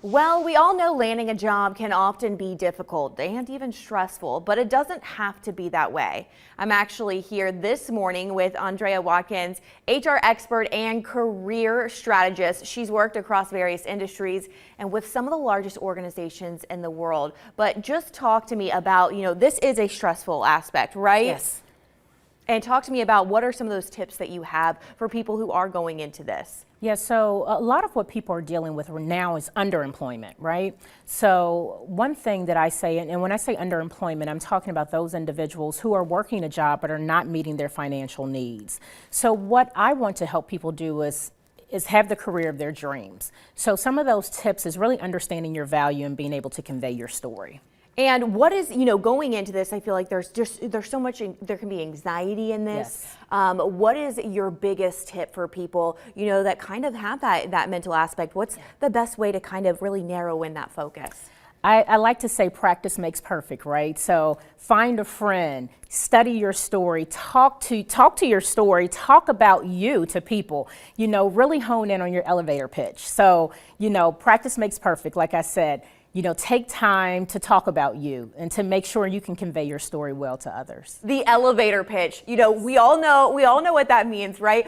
Well, we all know landing a job can often be difficult and even stressful, but it doesn't have to be that way. I'm actually here this morning with Andrea Watkins, HR expert and career strategist. She's worked across various industries and with some of the largest organizations in the world. But just talk to me about, this is a stressful aspect, right? Yes. And talk to me about what are some of those tips that you have for people who are going into this? Yeah, so a lot of what people are dealing with now is underemployment, right? So one thing that I say, and when I say underemployment, I'm talking about those individuals who are working a job but are not meeting their financial needs. So what I want to help people do is have the career of their dreams. So some of those tips is really understanding your value and being able to convey your story. And what is, going into this, I feel like there's so much, there can be anxiety in this. Yes. What is your biggest tip for people, that kind of have that mental aspect? What's the best way to kind of really narrow in that focus? I like to say practice makes perfect, right? So find a friend, study your story, talk to your story, talk about you to people, really hone in on your elevator pitch. So, practice makes perfect, like I said. Take time to talk about you and to make sure you can convey your story well to others. The elevator pitch, we all know what that means, right?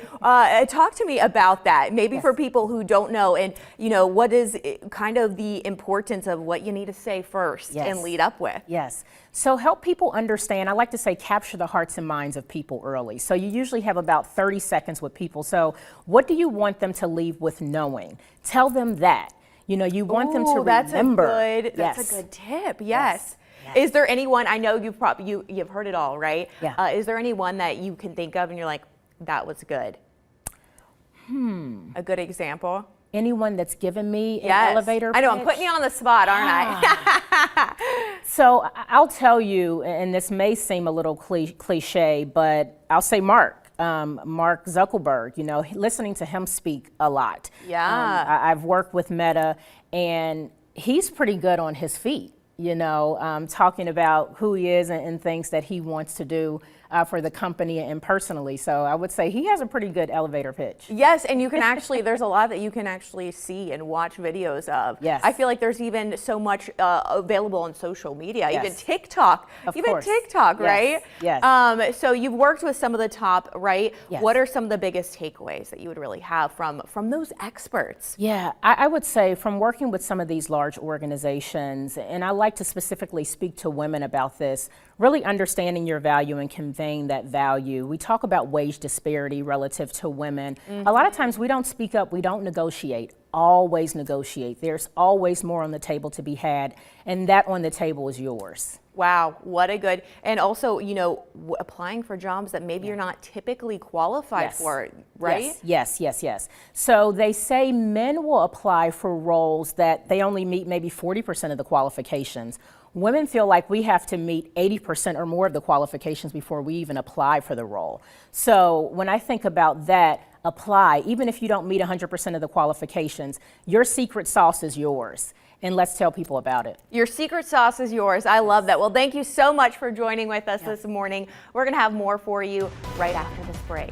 Talk to me about that, maybe for people who don't know, and what is kind of the importance of what you need to say first and lead up with. Yes. So help people understand. I like to say capture the hearts and minds of people early. So you usually have about 30 seconds with people. So what do you want them to leave with knowing? Tell them that. You want them to remember. That's a good tip. Yes. Is there anyone, I know you've heard it all, right? Yeah. Is there anyone that you can think of and you're like, that was good? A good example? Anyone that's given me an elevator pitch? I know, I'm putting you on the spot, aren't I? So I'll tell you, and this may seem a little cliche, but I'll say Mark Zuckerberg, listening to him speak a lot. Yeah. I've worked with Meta, and he's pretty good on his feet, talking about who he is and things that he wants to do for the company and personally. So I would say he has a pretty good elevator pitch. Yes, and you can actually, there's a lot that you can actually see and watch videos of. Yes. I feel like there's even so much available on social media, Yes. even TikTok. Of course. TikTok, right? Yes. So you've worked with some of the top, right? Yes. What are some of the biggest takeaways that you would really have from those experts? Yeah, I would say from working with some of these large organizations, and I like to specifically speak to women about this, really understanding your value and conveying that value. We talk about wage disparity relative to women. A lot of times we don't speak up, we don't negotiate. Always negotiate. There's always more on the table to be had, and that on the table is yours. Wow, what a good, and also, applying for jobs that maybe you're not typically qualified for, right? Yes. So they say men will apply for roles that they only meet maybe 40% of the qualifications. Women feel like we have to meet 80% or more of the qualifications before we even apply for the role. So when I think about that, apply, even if you don't meet 100% of the qualifications, your secret sauce is yours. And let's tell people about it. Your secret sauce is yours. I love that. Well, thank you so much for joining with us this morning. We're going to have more for you right after this break.